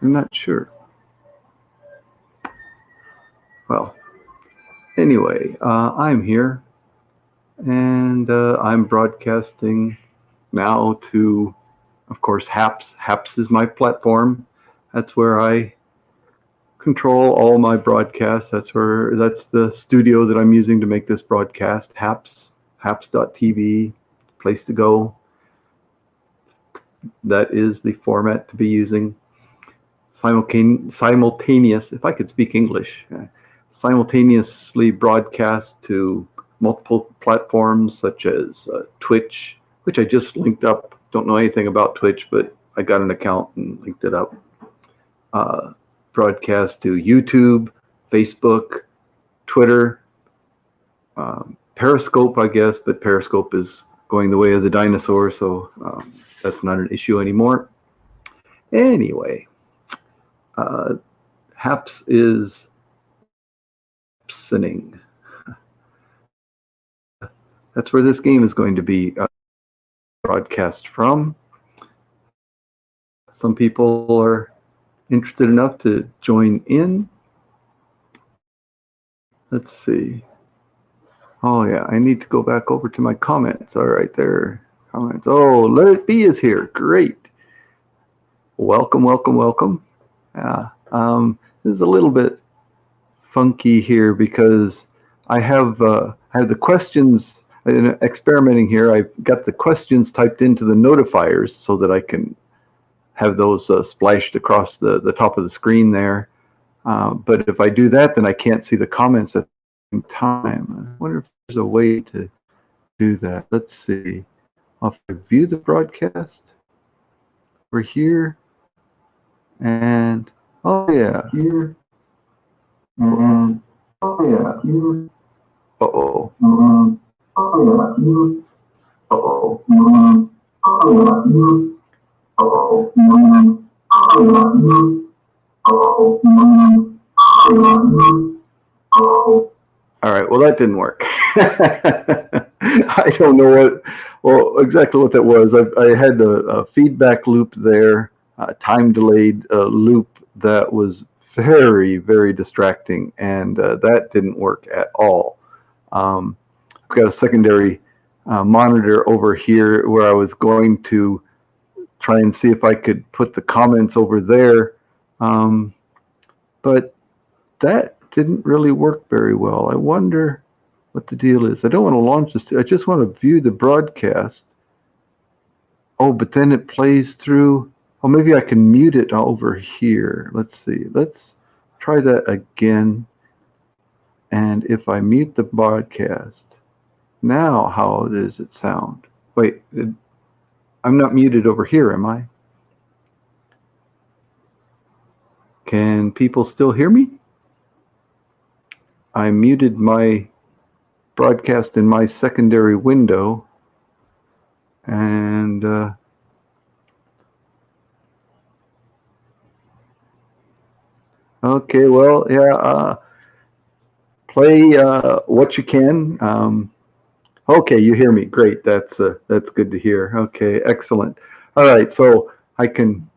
I'm not sure. Well, anyway, I'm here, and I'm broadcasting now to, of course, HAPS. HAPS is my platform. That's where I control all my broadcasts. That's the studio that I'm using to make this broadcast. HAPS, haps.tv, place to go. That is the format to be using. Simultaneous, if I could speak English, simultaneously broadcast to multiple platforms such as Twitch, which I just linked up. Don't know anything about Twitch, but I got an account and linked it up. Broadcast to YouTube, Facebook, Twitter, Periscope, I guess, but Periscope is going the way of the dinosaur, so that's not an issue anymore. Anyway, HAPS is happening. That's where this game is going to be broadcast from. Some people are interested enough to join in. Let's see. Oh yeah, I need to go back over to my comments. All right, there. Comments. Oh, Let It Be is here. Great. Welcome, welcome, welcome. This is a little bit funky here because I have the questions. Experimenting here. I've got the questions typed into the notifiers so that I can have those splashed across the top of the screen there. But if I do that, then I can't see the comments at the same time. I wonder if there's a way to do that. Let's see. I'll view the broadcast. We're here. And, oh yeah, here. And, oh yeah, here. Uh-oh. Oh yeah, here. Uh-oh. Oh yeah, here. Uh-oh. Oh yeah, here. Uh-oh. All right, well, that didn't work. I don't know exactly what that was. I had a feedback loop there, a time-delayed loop that was very, very distracting, and that didn't work at all. I've got a secondary monitor over here where I was going to try and see if I could put the comments over there, but that didn't really work very well. I wonder what the deal is. I don't want to launch this. I just want to view the broadcast. Oh, but then it plays through. Oh, maybe I can mute it over here. Let's see. Let's try that again. And if I mute the broadcast, now how does it sound? Wait, I'm not muted over here, am I? Can people still hear me? I muted my broadcast in my secondary window, and okay, well, yeah, play what you can. Okay, you hear me. Great. That's good to hear. Okay, excellent. All right, so I can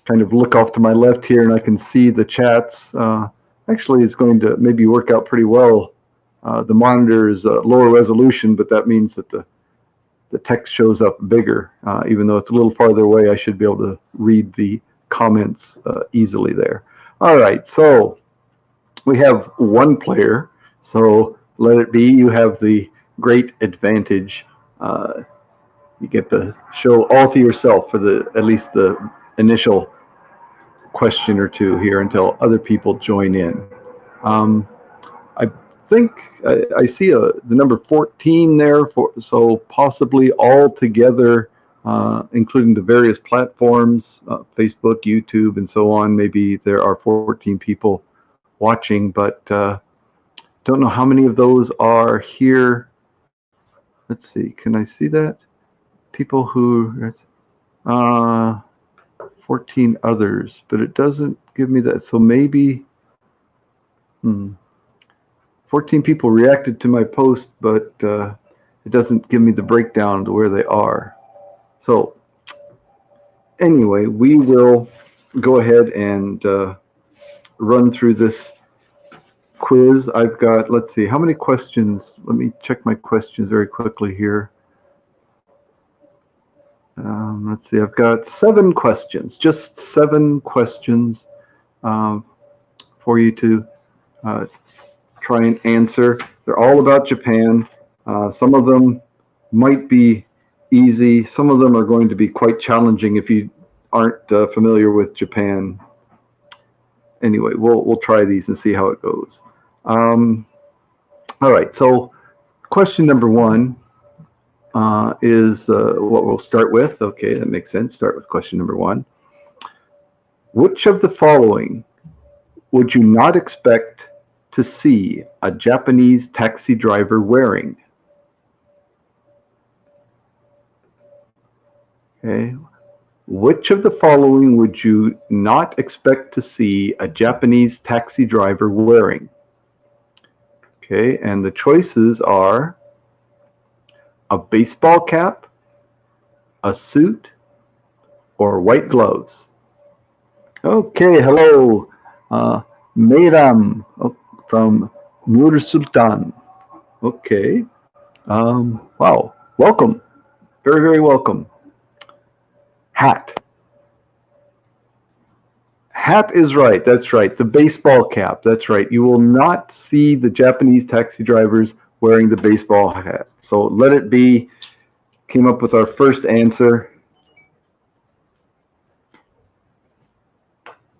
kind of look off to my left here, and I can see the chats. Actually, it's going to maybe work out pretty well. The monitor is lower resolution, but that means that the text shows up bigger. Even though it's a little farther away, I should be able to read the comments easily there. All right, so we have one player. So Let It Be, you have the great advantage. You get the show all to yourself for at least the initial question or two here until other people join in. I think I see the number 14 there, so possibly all together, including the various platforms, Facebook, YouTube, and so on. Maybe there are 14 people watching, but don't know how many of those are here. Let's see, can I see that? People who, 14 others, but it doesn't give me that. So maybe, 14 people reacted to my post, but it doesn't give me the breakdown to where they are. So anyway, we will go ahead and run through this quiz. I've got, let's see, how many questions? Let me check my questions very quickly here. Let's see, I've got 7 questions, just 7 questions for you to try and answer. They're all about Japan. Some of them might be easy. Some of them are going to be quite challenging if you aren't familiar with Japan. Anyway, we'll try these and see how it goes. All right, so question number 1 is what we'll start with. Okay, that makes sense. Start with question number 1. Which of the following would you not expect to see a Japanese taxi driver wearing? Okay. Which of the following would you not expect to see a Japanese taxi driver wearing? Okay, and the choices are a baseball cap, a suit, or white gloves. Okay, hello, Meiram from Nur Sultan. Okay, wow, welcome, very, very welcome. Hat. Hat is right, that's right, the baseball cap, that's right. You will not see the Japanese taxi drivers wearing the baseball hat. So Let It Be came up with our first answer.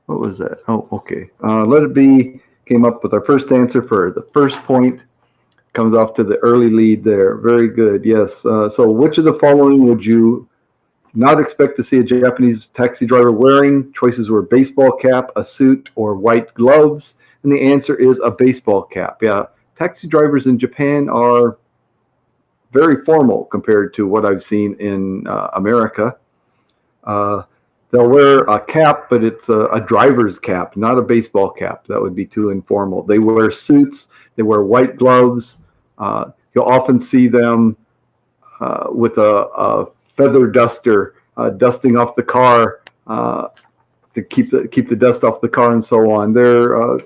What was that? Oh, okay. Let It Be came up with our first answer for the first point. Comes off to the early lead there. Very good, yes. So which of the following would you not expect to see a Japanese taxi driver wearing? Choices were baseball cap, a suit, or white gloves. And the answer is a baseball cap. Yeah, taxi drivers in Japan are very formal compared to what I've seen in America. They'll wear a cap, but it's a driver's cap, not a baseball cap. That would be too informal. They wear suits. They wear white gloves. You'll often see them with a feather duster dusting off the car to keep the dust off the car and so on. They're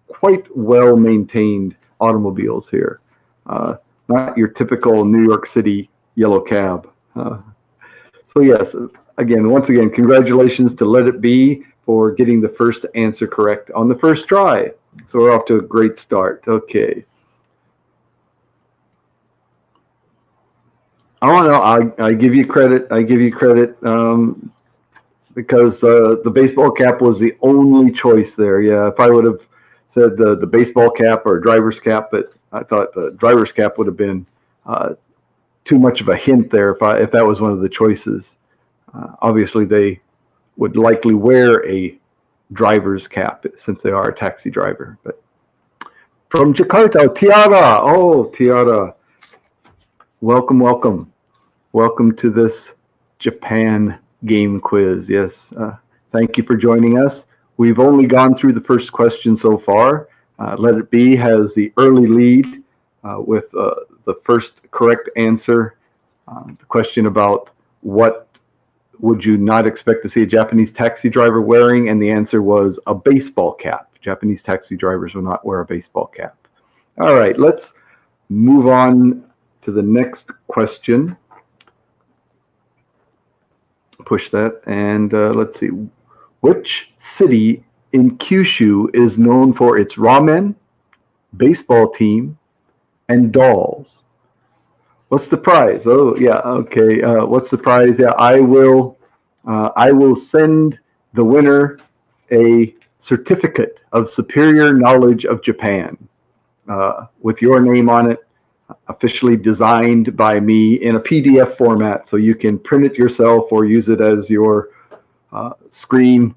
quite well maintained automobiles here. Not your typical New York City yellow cab. So yes, once again, congratulations to Let It Be for getting the first answer correct on the first try. So we're off to a great start. Okay. Oh no, I give you credit. I give you credit because the baseball cap was the only choice there. Yeah, if I would have said the baseball cap or driver's cap, but I thought the driver's cap would have been too much of a hint there if that was one of the choices. Obviously, they would likely wear a driver's cap since they are a taxi driver. But from Jakarta, Tiara. Oh, Tiara. Welcome, welcome. Welcome to this Japan game quiz. Yes, thank you for joining us. We've only gone through the first question so far. Let It Be has the early lead with the first correct answer. The question about what would you not expect to see a Japanese taxi driver wearing, and the answer was a baseball cap. Japanese taxi drivers will not wear a baseball cap. All right, let's move on to the next question. Push that, and let's see. Which city in Kyushu is known for its ramen, baseball team, and dolls? What's the prize? Oh, yeah, okay. What's the prize? Yeah, I will send the winner a certificate of superior knowledge of Japan with your name on it, officially designed by me in a PDF format, so you can print it yourself or use it as your screen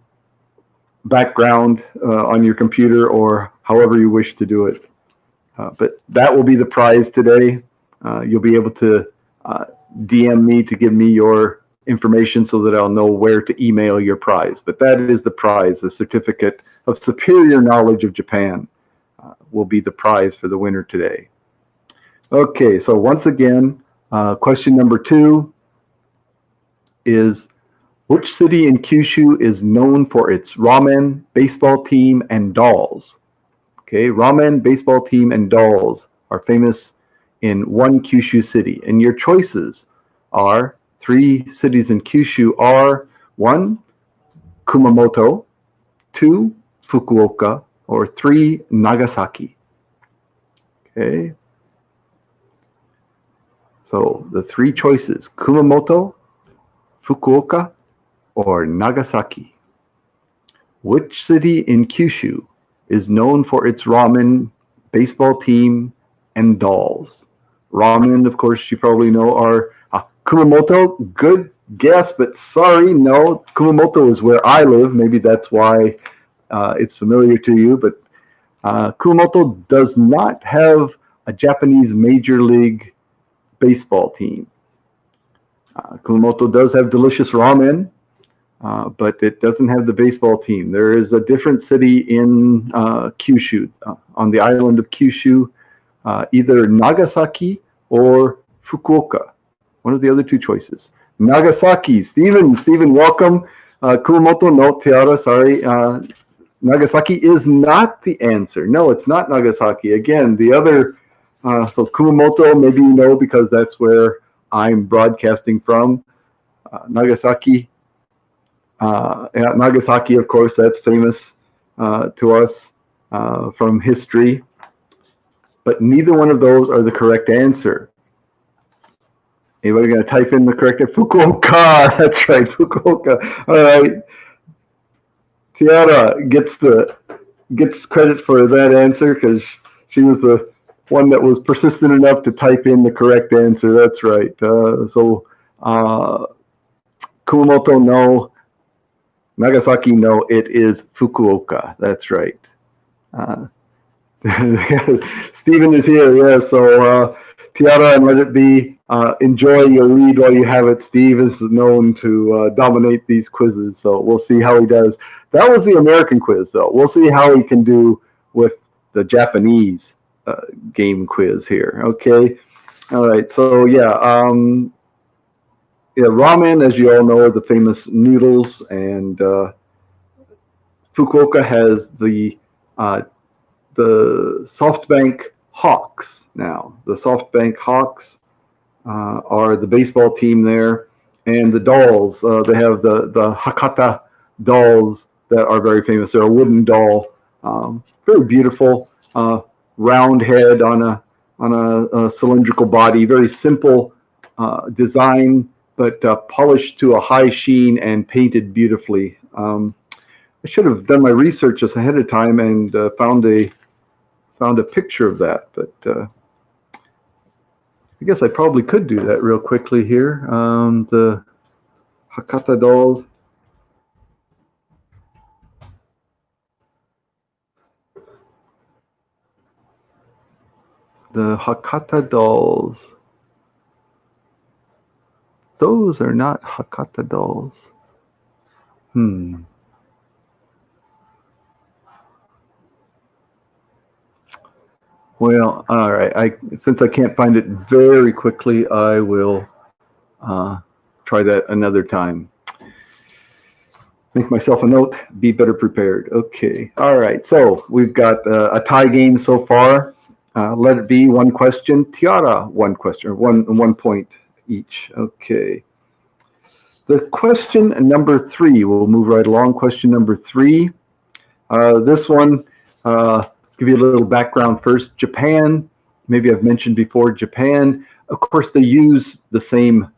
background on your computer or however you wish to do it. But that will be the prize today. You'll be able to DM me to give me your information so that I'll know where to email your prize. But that is the prize, the certificate of superior knowledge of Japan will be the prize for the winner today. Okay, so once again, question number 2 is, Which city in Kyushu is known for its ramen, baseball team, and dolls? Okay, ramen, baseball team, and dolls are famous in one Kyushu city. And your choices are 3 cities in Kyushu are 1, Kumamoto, 2, Fukuoka, or 3, Nagasaki. Okay. So the 3 choices, Kumamoto, Fukuoka, or Nagasaki. Which city in Kyushu is known for its ramen, baseball team, and dolls? Ramen, of course, you probably know, are Kumamoto. Good guess, but sorry, no. Kumamoto is where I live. Maybe that's why it's familiar to you, but Kumamoto does not have a Japanese Major League Baseball team. Kumamoto does have delicious ramen, but it doesn't have the baseball team. There is a different city in Kyushu, on the island of Kyushu, either Nagasaki or Fukuoka. One of the other 2 choices. Nagasaki. Stephen, welcome. Kumamoto, no, Tiara, sorry. Nagasaki is not the answer. No, it's not Nagasaki. Again, the other, so Kumamoto, maybe you know because that's where I'm broadcasting from. Nagasaki, Nagasaki, of course, that's famous to us from history. But neither one of those are the correct answer. Anybody going to type in the correct answer? Fukuoka. That's right, Fukuoka. All right. Tiara gets credit for that answer because she was the one that was persistent enough to type in the correct answer. That's right. So Kumamoto, no. Nagasaki, no. It is Fukuoka. That's right. Stephen is here. Yeah. So Tiara and Let It Be. Enjoy your lead while you have it. Steve is known to dominate these quizzes, so we'll see how he does. That was the American quiz, though. We'll see how he can do with the Japanese game quiz here. Okay. All right. So yeah, ramen, as you all know, are the famous noodles, and Fukuoka has the SoftBank Hawks. Now, the SoftBank Hawks are the baseball team there, and the dolls. They have the Hakata dolls that are very famous. They're a wooden doll, very beautiful, round head on a cylindrical body. Very simple design, but polished to a high sheen and painted beautifully. I should have done my research just ahead of time and found a picture of that, but. I guess I probably could do that real quickly here. The Hakata dolls. The Hakata dolls. Those are not Hakata dolls. Well, all right. Since I can't find it very quickly, I will try that another time. Make myself a note. Be better prepared. Okay. All right. So we've got a tie game so far. Let it be 1 question. Tiara, 1 question. 1 point each. Okay. The question number 3. We'll move right along. Question number 3. This one. Give you a little background first. Japan, maybe I've mentioned before, Japan, of course, they use the same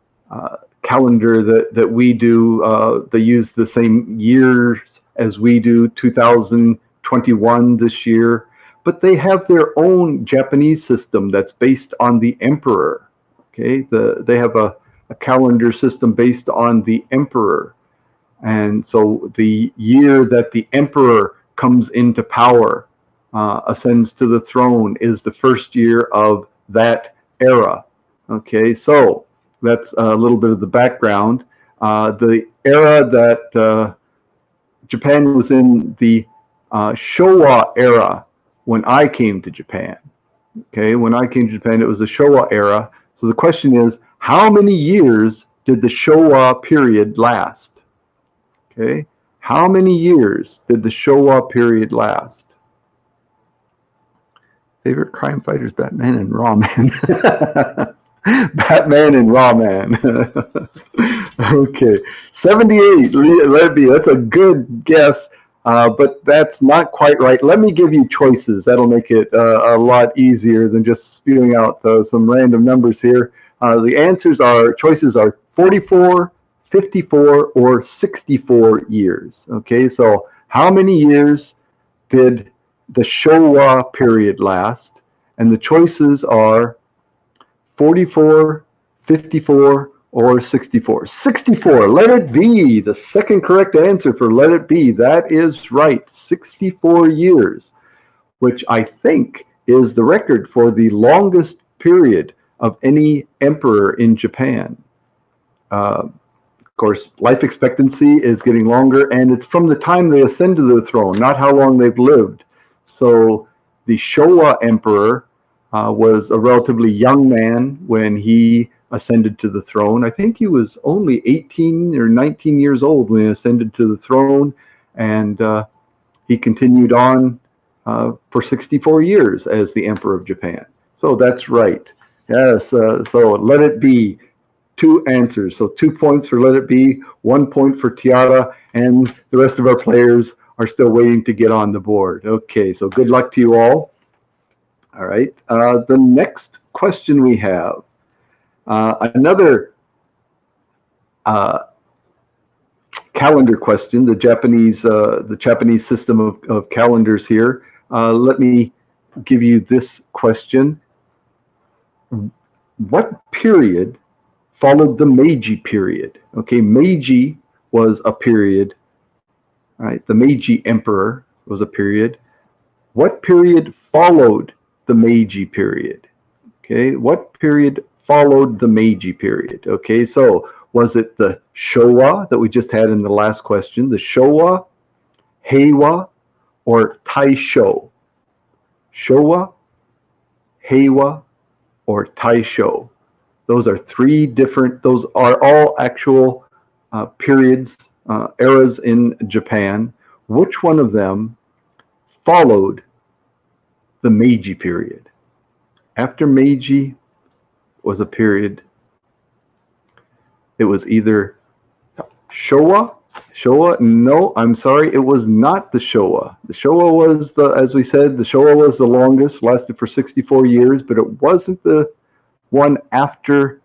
calendar that we do. They use the same years as we do, 2021 this year, but they have their own Japanese system that's based on the emperor. Okay, they have a calendar system based on the emperor. And so the year that the emperor comes into power, ascends to the throne, is the first year of that era. Okay, so that's a little bit of the background. The era that Japan was in, the Showa era, when I came to Japan. Okay, when I came to Japan, it was the Showa era. So the question is, how many years did the Showa period last? Okay. How many years did the Showa period last? Favorite crime fighters, Batman and Ramen. Batman and Ramen. Okay. 78. Let it be. That's a good guess, but that's not quite right. Let me give you choices. That'll make it a lot easier than just spewing out some random numbers here. The choices are 44, 54, or 64 years. Okay, so how many years did the Showa period last? And the choices are 44, 54, or 64. 64, let it be. The second correct answer for let it be. That is right, 64 years, which I think is the record for the longest period of any emperor in Japan. Of course, life expectancy is getting longer, and it's from the time they ascend to the throne, not how long they've lived. So the Showa emperor was a relatively young man when he ascended to the throne. I think he was only 18 or 19 years old when he ascended to the throne, and he continued on for 64 years as the emperor of Japan. So that's right. Yes, so let it be. 2 answers. So 2 points for let it be, 1 point for Tiara, and the rest of our players are still waiting to get on the board. Okay, so good luck to you all. All right, the next question we have, another calendar question, the Japanese system of calendars here. Let me give you this question. What period followed the Meiji period? Okay, Meiji was a period, right? The Meiji emperor was a period. What period followed the Meiji period? Okay, what period followed the Meiji period? Okay, so was it the Showa that we just had in the last question, the Showa, Heiwa, or Tai Sho? Showa, Heiwa, or Tai Sho? Those are 3 different, those are all actual periods, eras in Japan. Which one of them followed the Meiji period? After Meiji was a period, it was either Showa. No, I'm sorry, it was not the Showa. The Showa was as we said, the Showa was the longest, lasted for 64 years, but it wasn't the one after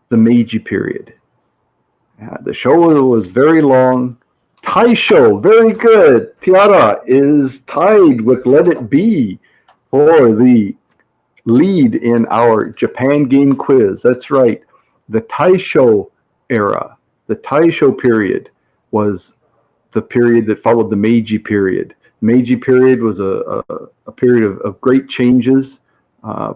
the Meiji period. The Showa was very long. Tai Sho, very good. Tiara is tied with Let It Be for the lead in our Japan game quiz. That's right. The Tai Sho era, the Tai Sho period, was the period that followed the Meiji period. Meiji period was a period of great changes,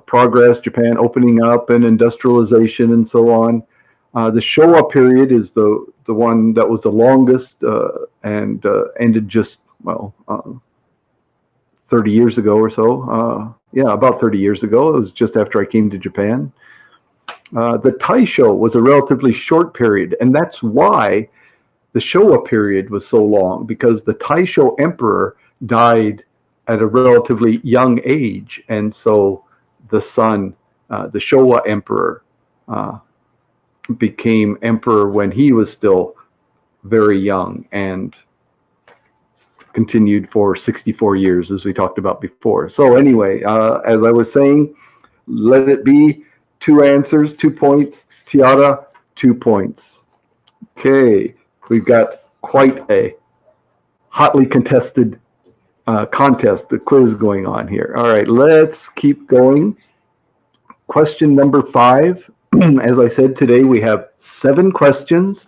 progress, Japan opening up and industrialization and so on. The Showa period is the one that was the longest and ended just, 30 years ago or so. Yeah, about 30 years ago. It was just after I came to Japan. The Tai Sho was a relatively short period, and that's why the Showa period was so long, because the Tai Sho emperor died at a relatively young age, and so the son, the Showa emperor, became emperor when he was still very young and continued for 64 years, as we talked about before. So anyway, as I was saying, Let It Be, 2 answers, 2 points. Tiara, 2 points. Okay, we've got quite a hotly contested contest, the quiz going on here. All right, let's keep going. Question number 5. As I said, today we have 7 questions,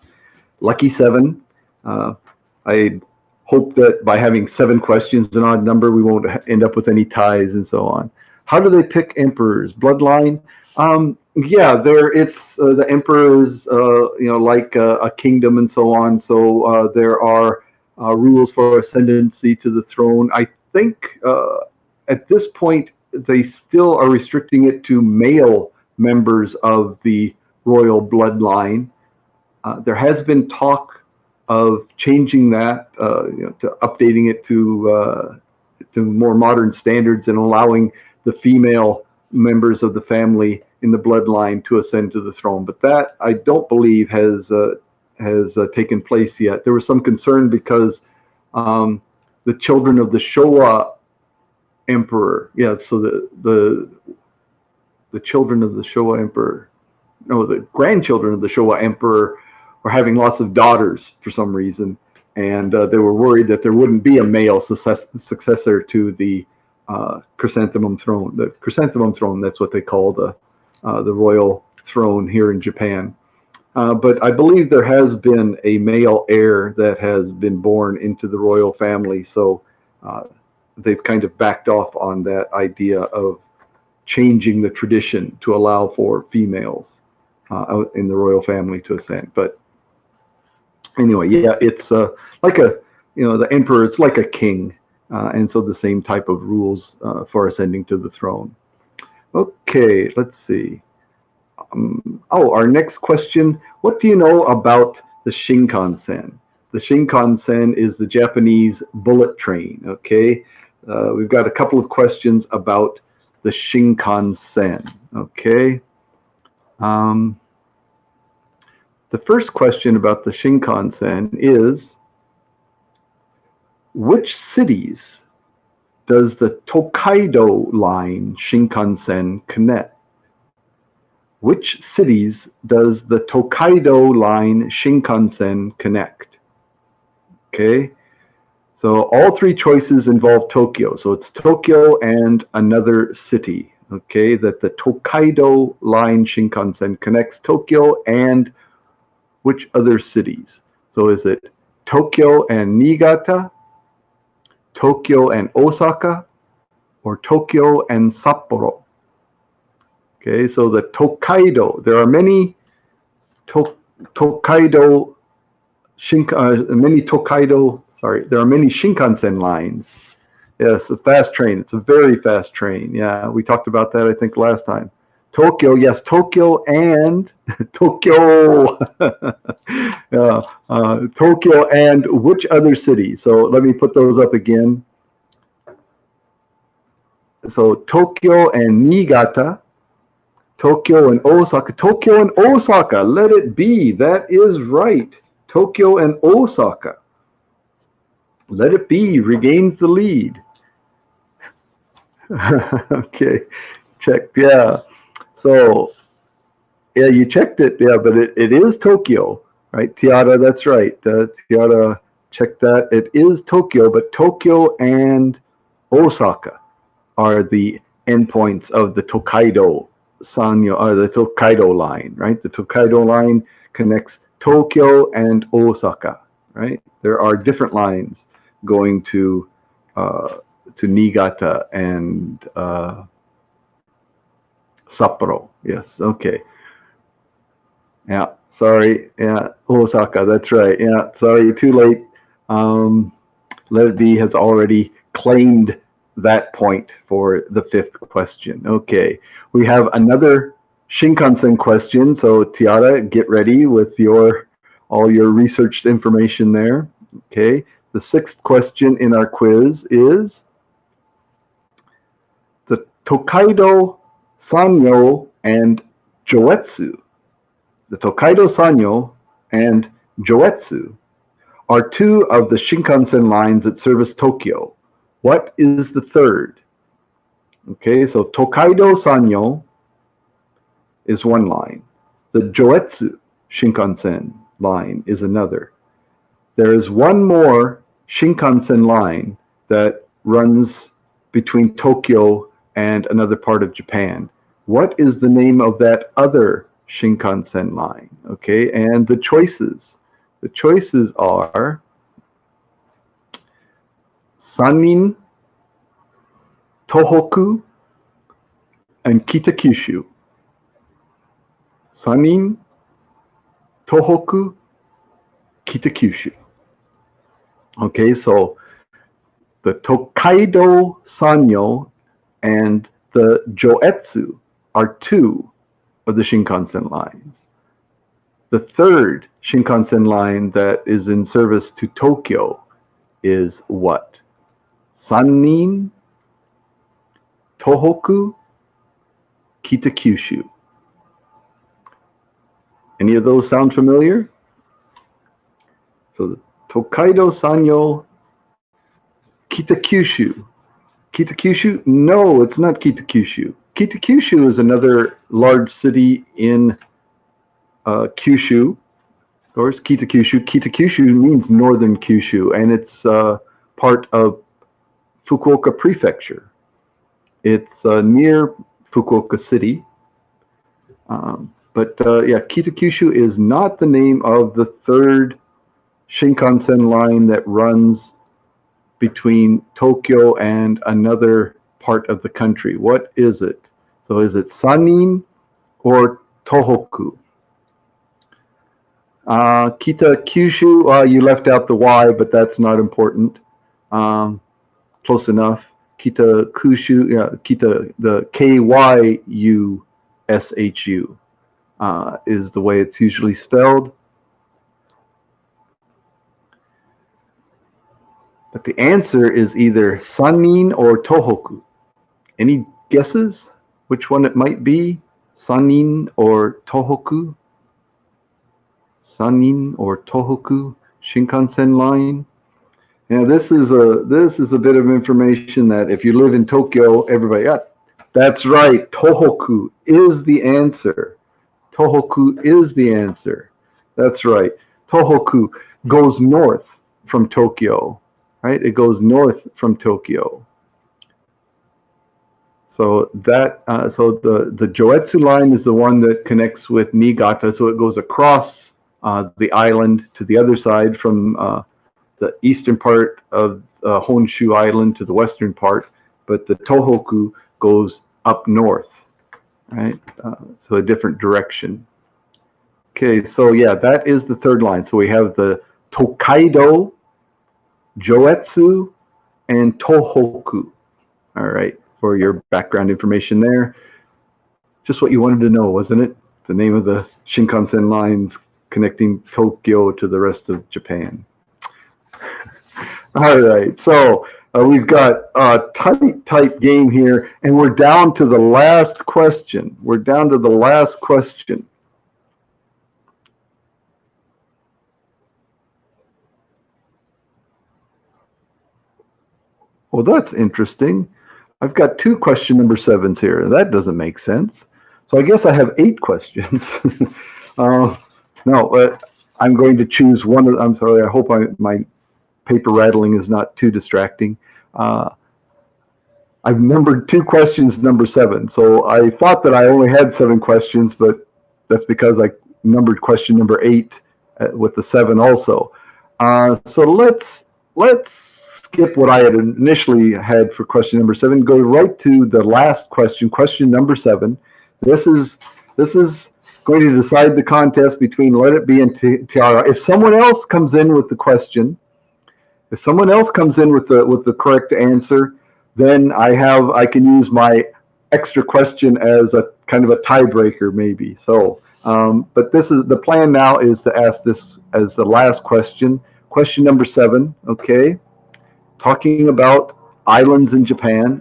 lucky 7. I hope that by having 7 questions, an odd number, we won't end up with any ties and so on. How do they pick emperors? Bloodline? Yeah, it's the emperor is like a kingdom and so on. So there are rules for ascendancy to the throne. I think at this point they still are restricting it to male members of the royal bloodline. There has been talk of changing that, to updating it to more modern standards and allowing the female members of the family in the bloodline to ascend to the throne. But that, I don't believe, has taken place yet. There was some concern because the children of the Showa emperor, so the children of the Showa emperor, no, the grandchildren of the Showa emperor were having lots of daughters for some reason, and they were worried that there wouldn't be a male successor to the chrysanthemum throne. The chrysanthemum throne, that's what they call the royal throne here in Japan. But I believe there has been a male heir that has been born into the royal family, so they've kind of backed off on that idea of changing the tradition to allow for females in the royal family to ascend. But anyway, yeah, it's like the emperor, it's like a king, and so the same type of rules for ascending to the throne. Okay, let's see. Our next question, what do you know about the Shinkansen? The Shinkansen is the Japanese bullet train, okay? We've got a couple of questions about the Shinkansen, okay? The first question about the Shinkansen is, which cities does the Tokaido line Shinkansen connect? Which cities does the Tokaido line Shinkansen connect? Okay, so all three choices involve Tokyo. So it's Tokyo and another city, okay, that the Tokaido line Shinkansen connects Tokyo and which other cities? So is it Tokyo and Niigata, Tokyo and Osaka, or Tokyo and Sapporo? Okay, so the Tokaido, there are many Tokaido there are many Shinkansen lines. Yes, a fast train. It's a very fast train. Yeah, we talked about that, I think, last time. Tokyo, yes, Tokyo and Tokyo. Tokyo and which other city? So let me put those up again. So Tokyo and Niigata, Tokyo and Osaka. Tokyo and Osaka, let it be. That is right. Tokyo and Osaka. Let it be, regains the lead. Okay, checked, yeah. So, yeah, you checked it, yeah, but it is Tokyo, right? Tiara, that's right. Tiara, check that. It is Tokyo, but Tokyo and Osaka are the endpoints of the Tokaido Sanyo, or the Tokaido line, right? The Tokaido line connects Tokyo and Osaka, right? There are different lines going to Niigata and Sapporo. Yes, okay. Yeah, sorry. Yeah, Osaka, that's right. Yeah, sorry, too late. Let It Be has already claimed that point for the fifth question. Okay, we have another Shinkansen question. So Tiara, get ready with all your researched information there. Okay, the sixth question in our quiz is the Tokaido Sanyo and Joetsu. The Tokaido Sanyo and Joetsu are two of the Shinkansen lines that service Tokyo. What is the third? Okay, so Tokaido Sanyo is one line. The Joetsu Shinkansen line is another. There is one more Shinkansen line that runs between Tokyo and another part of Japan. What is the name of that other Shinkansen line? Okay, and the choices. The choices are Sanin, Tohoku, and Kita-Kyushu. Sanin, Tohoku, Kita-Kyushu. Okay, so the Tokaido Sanyo and the Joetsu are two of the Shinkansen lines. The third Shinkansen line that is in service to Tokyo is what? Sannin, Tohoku, Kita-Kyushu. Any of those sound familiar? So the Tokaido Sanyo, Kita-Kyushu. Kita-Kyushu? No, it's not Kita-Kyushu. Kita-Kyushu is another large city in Kyushu. Of course, Kita-Kyushu. Kita-Kyushu means northern Kyushu, and it's part of Fukuoka Prefecture. It's near Fukuoka City. But Kita-Kyushu is not the name of the third Shinkansen line that runs between Tokyo and another part of the country. What is it? So is it Sannin or Tohoku? Kita-Kyushu, you left out the Y, but that's not important. Close enough. Kita-Kyushu, the Kyushu is the way it's usually spelled. But the answer is either Sannin or Tohoku. Any guesses which one it might be? Sannin or Tohoku? Sannin or Tohoku Shinkansen line? Now this is a bit of information that if you live in Tokyo, everybody got. That's right. Tohoku is the answer. Tohoku is the answer. That's right. Tohoku goes north from Tokyo. Right? It goes north from Tokyo. So that the Joetsu line is the one that connects with Niigata. So it goes across the island to the other side from the eastern part of Honshu Island to the western part. But the Tohoku goes up north, right? So a different direction. Okay, so yeah, that is the third line. So we have the Tokaido, Joetsu, and Tohoku. All right, for your background information there. Just what you wanted to know, wasn't it? The name of the Shinkansen lines connecting Tokyo to the rest of Japan. All right, so we've got a tight game here, and we're down to the last question. We're down to the last question. Well, that's interesting. I've got two question number 7s here. That doesn't make sense. So I guess I have 8 questions. No, I'm going to choose one. I'm sorry. I hope my paper rattling is not too distracting. I've numbered 2 questions, number 7. So I thought that I only had 7 questions, but that's because I numbered question number 8 with the 7 also. So let's skip what I had initially had for question number 7. Go right to the last question, question number 7. This is going to decide the contest between Let It Be and Tiara. If someone else comes in with the question, if someone else comes in with the correct answer, then I can use my extra question as a kind of a tiebreaker, maybe. So, but this is the plan now is to ask this as the last question. Question number 7. Okay. Talking about islands in Japan.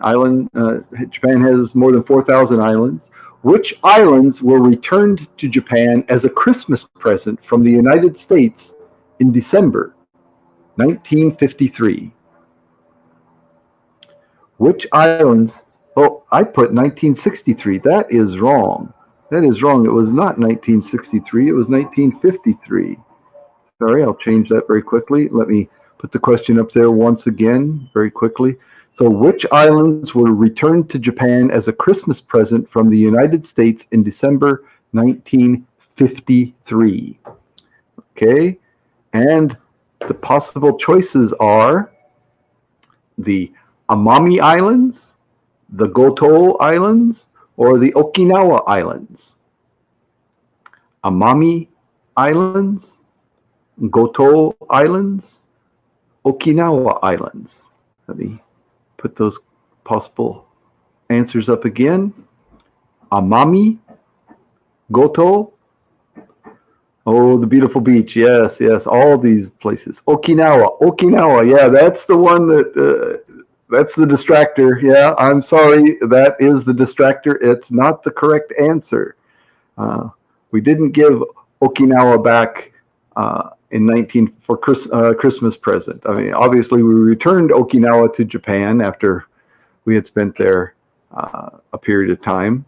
Japan has more than 4,000 islands. Which islands were returned to Japan as a Christmas present from the United States in December 1953? Which islands? Oh, I put 1963. That is wrong. That is wrong. It was not 1963. It was 1953. Sorry, I'll change that very quickly. Let me put the question up there once again, very quickly. So, which islands were returned to Japan as a Christmas present from the United States in December 1953? Okay, and the possible choices are the Amami Islands, the Goto Islands, or the Okinawa Islands. Amami Islands, Goto Islands, Okinawa Islands. Let me put those possible answers up again. Amami, Goto, Oh, the beautiful beach. Yes, yes, all these places. Okinawa, Okinawa. Yeah, that's the one that. That's the distractor. Yeah, I'm sorry. That is the distractor. It's not the correct answer. We didn't give Okinawa back in 19 for Christmas present. I mean, obviously, we returned Okinawa to Japan after we had spent there a period of time.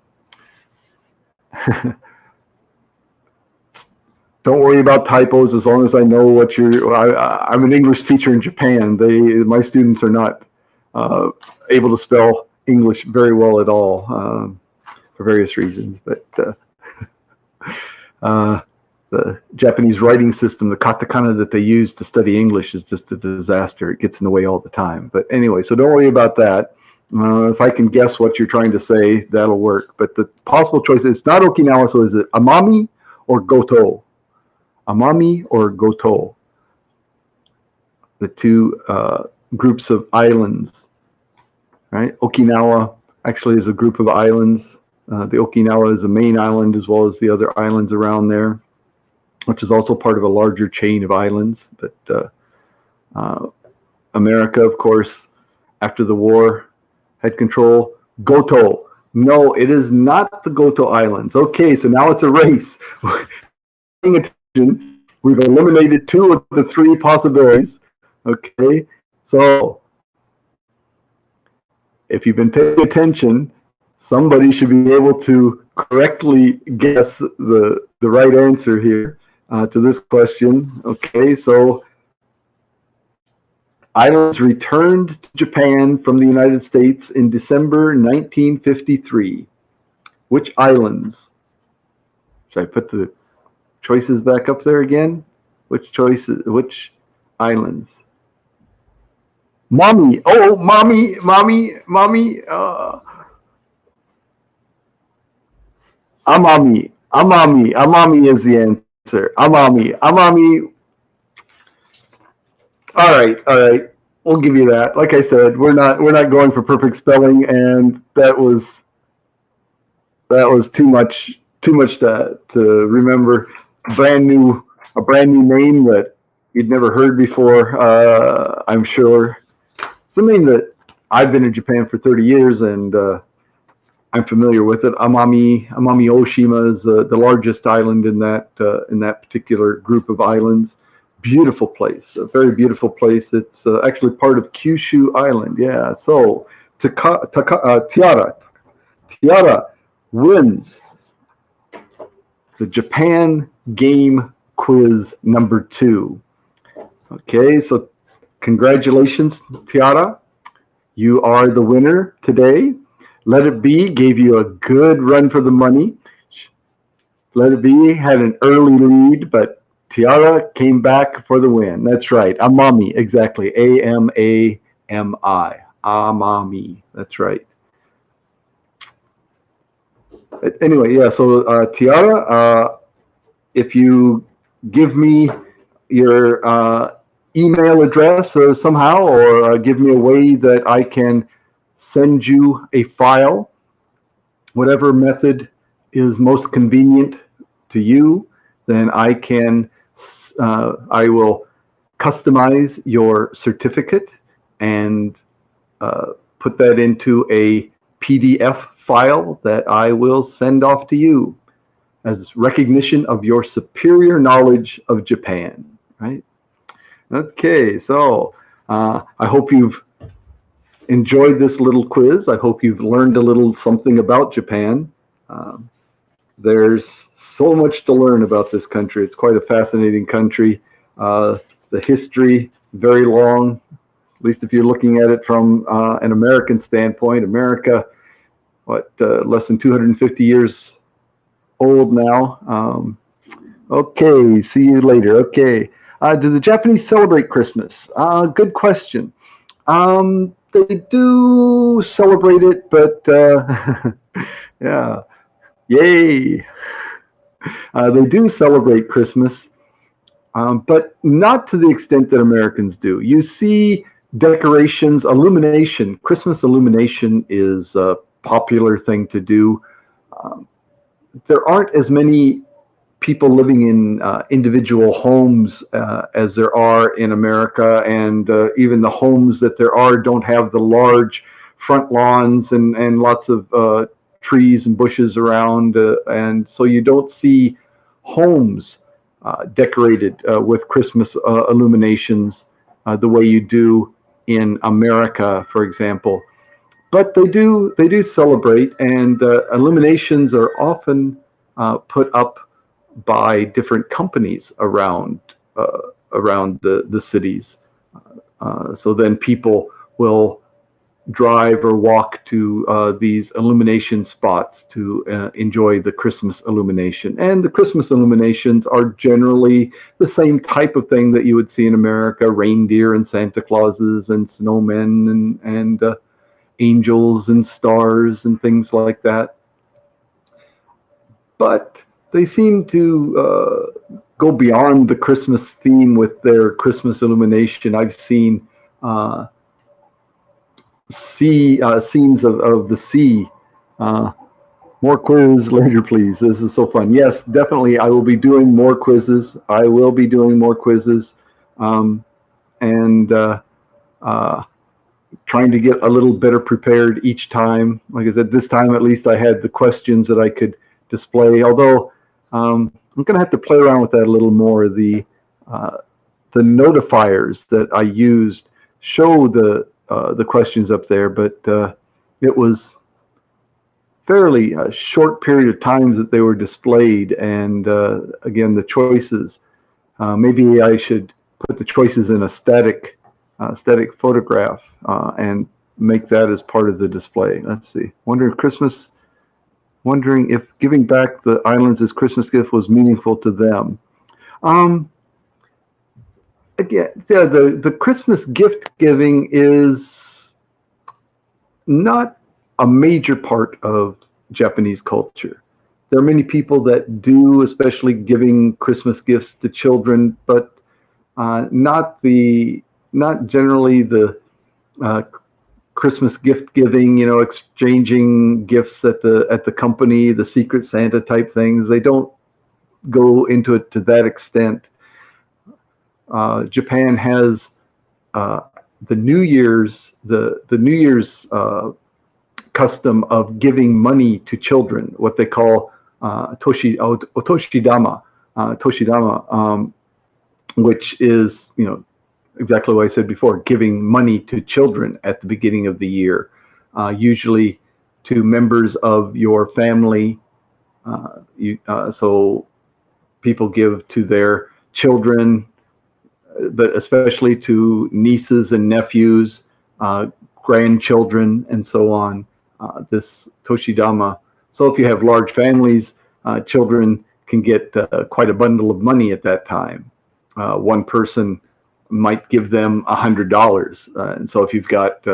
Don't worry about typos as long as I know what you're. I'm an English teacher in Japan. My students are not able to spell English very well at all for various reasons. But the Japanese writing system, the katakana that they use to study English, is just a disaster. It gets in the way all the time. But anyway, so don't worry about that. If I can guess what you're trying to say, that'll work. But the possible choice is not Okinawa, so is it Amami or Goto? Amami or Goto? The two groups of islands, right? Okinawa actually is a group of islands. The Okinawa is the main island as well as the other islands around there, which is also part of a larger chain of islands. But America, of course, after the war, had control. Goto. No, it is not the Goto Islands. Okay, so now it's a race. Paying attention, we've eliminated two of the three possibilities. Okay, so if you've been paying attention, somebody should be able to correctly guess the right answer here to this question. Okay, so islands returned to Japan from the United States in December 1953. Which islands? Should I put the choices back up there again? Which choices? Which islands? Mommy. Oh, mommy. Amami. Amami is the answer. Amami. All right. We'll give you that. Like I said, we're not going for perfect spelling, and that was too much to remember. A brand new name that you'd never heard before. I'm sure it's a name that I've been in Japan for 30 years, and I'm familiar with it. Amami Oshima is the largest island in that particular group of islands. Beautiful place, a very beautiful place. It's actually part of Kyushu Island. Yeah. So Tiara wins the Japan game quiz number 2. Okay, so congratulations, Tiara. You are the winner today. Let It Be gave you a good run for the money. Let It Be had an early lead, but Tiara came back for the win. That's right. Amami, exactly. Amami. Amami. That's right. Anyway, yeah, so Tiara, if you give me your email address somehow, or give me a way that I can send you a file, whatever method is most convenient to you, then I will customize your certificate and put that into a PDF file that I will send off to you as recognition of your superior knowledge of Japan, right? Okay, so I hope you've enjoyed this little quiz. I hope you've learned a little something about Japan. There's so much to learn about this country. It's quite a fascinating country. The history, very long, at least if you're looking at it from an American standpoint. America, less than 250 years old now. Okay, see you later. Okay. Do the Japanese celebrate Christmas? Good question. They do celebrate it, but yeah. Yay! They do celebrate Christmas, but not to the extent that Americans do. You see decorations, illumination. Christmas illumination is a popular thing to do. There aren't as many people living in individual homes as there are in America, and even the homes that there are don't have the large front lawns and lots of trees and bushes around, and so you don't see homes decorated with Christmas illuminations the way you do in America, for example. But they do celebrate, and illuminations are often put up by different companies around the cities. So then people will drive or walk to these illumination spots to enjoy the Christmas illumination. And the Christmas illuminations are generally the same type of thing that you would see in America: reindeer and Santa Clauses and snowmen and angels and stars and things like that. But they seem to go beyond the Christmas theme with their Christmas illumination. I've seen scenes of the sea. More quiz later, please. This is so fun. Yes, definitely. I will be doing more quizzes. And trying to get a little better prepared each time. Like I said, this time at least I had the questions that I could display. Although I'm going to have to play around with that a little more. The notifiers that I used show the questions up there, but it was fairly short period of times that they were displayed, and again, the choices. Maybe I should put the choices in a static photograph and make that as part of the display. Let's see. Wondering if giving back the islands as Christmas gift was meaningful to them. Again, yeah, the Christmas gift giving is not a major part of Japanese culture. There are many people that do, especially giving Christmas gifts to children, but not generally the Christmas gift giving, exchanging gifts at the company, the Secret Santa type things. They don't go into it to that extent. Japan has the New Year's custom of giving money to children, what they call toshidama, which is exactly what I said before, giving money to children at the beginning of the year, usually to members of your family. So people give to their children, but especially to nieces and nephews, grandchildren, and so on. This toshidama. So if you have large families, children can get quite a bundle of money at that time. One person might give them $100, and so if you've got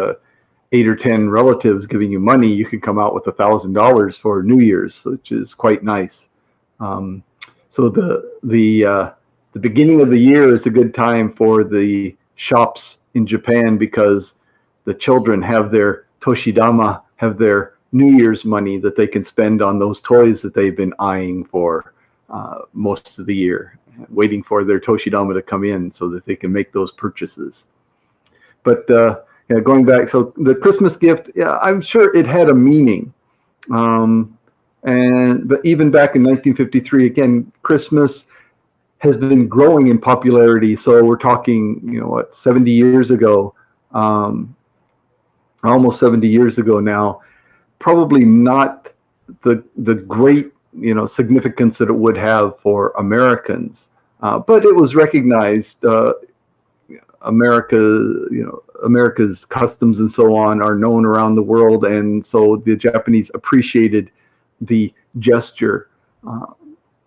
8 or 10 relatives giving you money, you can come out with $1,000 for New Year's, which is quite nice. So the beginning of the year is a good time for the shops in Japan because the children have their toshidama, have their New Year's money that they can spend on those toys that they've been eyeing for most of the year, waiting for their toshidama to come in so that they can make those purchases. But going back, so the Christmas gift, yeah, I'm sure it had a meaning. But even back in 1953, again, Christmas has been growing in popularity. So we're talking, 70 years ago, almost 70 years ago now. Probably not the great significance that it would have for Americans, but it was recognized. America's customs and so on are known around the world, and so the Japanese appreciated the gesture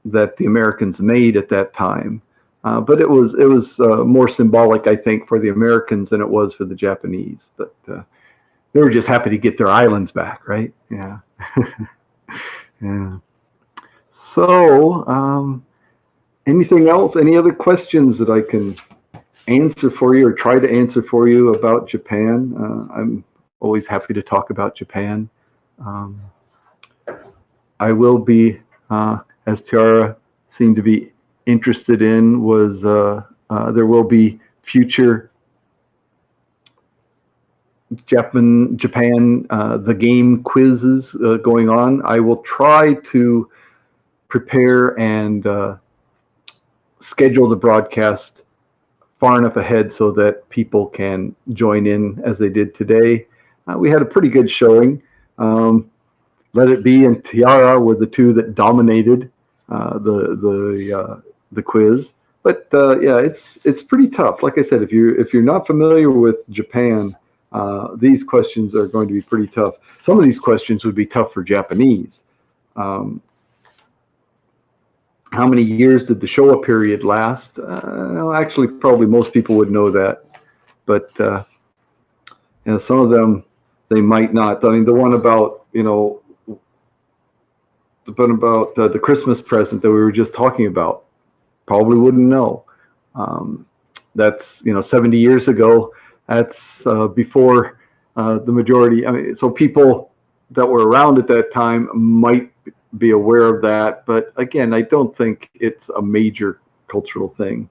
that the Americans made at that time. But it was more symbolic, I think, for the Americans than it was for the Japanese. But they were just happy to get their islands back, right? Yeah. Yeah. So, anything else? Any other questions that I can answer for you or try to answer for you about Japan? I'm always happy to talk about Japan. I will be, as Tiara seem to be interested in was there will be future Japan the game quizzes going on. I will try to prepare and schedule the broadcast far enough ahead so that people can join in as they did today. We had a pretty good showing. Let It Be and Tiara were the two that dominated the quiz. But yeah, it's pretty tough. Like I said, if you're not familiar with Japan, these questions are going to be pretty tough. Some of these questions would be tough for Japanese. How many years did the Showa period last? Actually, probably most people would know that, but some of them they might not. I mean, the one about the Christmas present that we were just talking about, probably wouldn't know. That's 70 years ago. That's before the majority. I mean, so people that were around at that time might be aware of that, but again, I don't think it's a major cultural thing.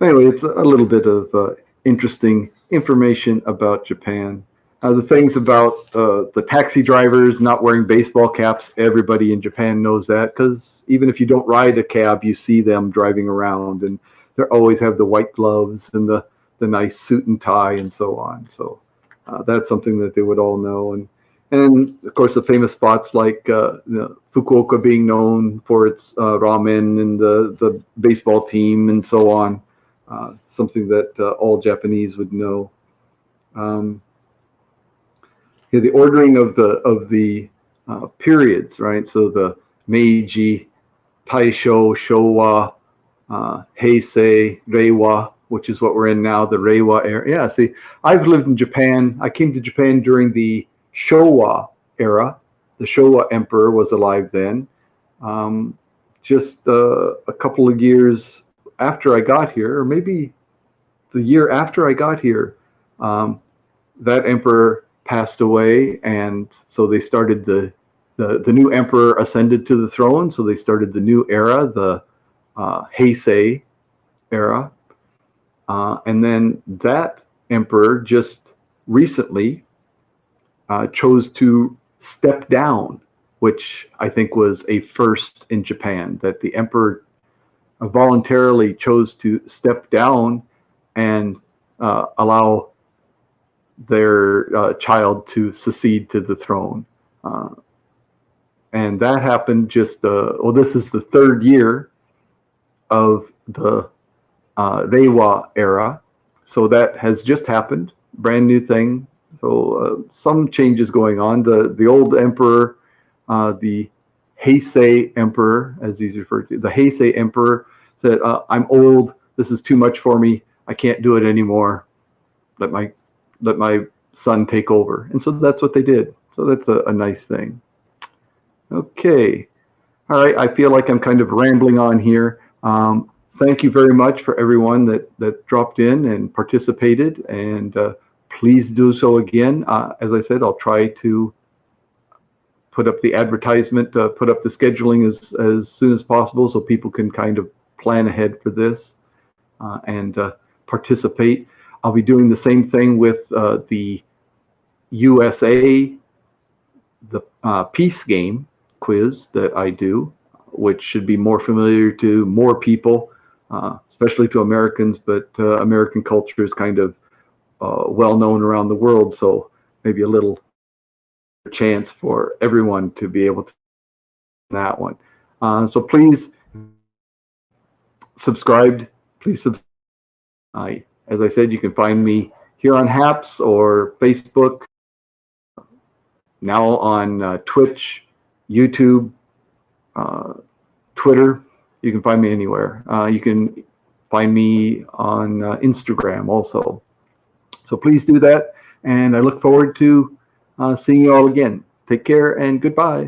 Anyway, it's a little bit of interesting information about Japan. The things about the taxi drivers not wearing baseball caps, everybody in Japan knows that, because even if you don't ride a cab, you see them driving around, and they always have the white gloves and the nice suit and tie and so on. So that's something that they would all know. And of course, the famous spots like Fukuoka being known for its ramen and the baseball team and so on, something that all Japanese would know. The ordering of the periods, right? So the Meiji, Tai Sho, Showa, Heisei, Reiwa, which is what we're in now, the Reiwa era. Yeah, see, I've lived in Japan. I came to Japan during the Showa era. The Showa emperor was alive then. Just a couple of years after I got here, or maybe the year after I got here, that emperor passed away, and so they started the new emperor ascended to the throne. So they started the new era, the Heisei era, and then that emperor just recently chose to step down, which I think was a first in Japan, that the emperor voluntarily chose to step down and allow their child to succeed to the throne. And that happened just, this is the third year of the Reiwa era. So that has just happened, brand new thing. So some changes going on. The old emperor, the Heisei emperor, as he's referred to, the Heisei emperor said, I'm old, this is too much for me, I can't do it anymore, let my son take over. And so that's what they did. So that's a nice thing. Okay. All right. I feel like I'm kind of rambling on here. Thank you very much for everyone that dropped in and participated. And please do so again. As I said, I'll try to put up the advertisement, put up the scheduling as soon as possible so people can kind of plan ahead for this and participate. I'll be doing the same thing with the USA, the peace game quiz that I do, which should be more familiar to more people, especially to Americans, but American culture is kind of well known around the world, so maybe a little chance for everyone to be able to that one. So please subscribe. Please subscribe. As I said, you can find me here on Haps or Facebook, now on Twitch, YouTube, Twitter. You can find me anywhere. You can find me on Instagram also. So please do that, and I look forward to seeing you all again. Take care and goodbye.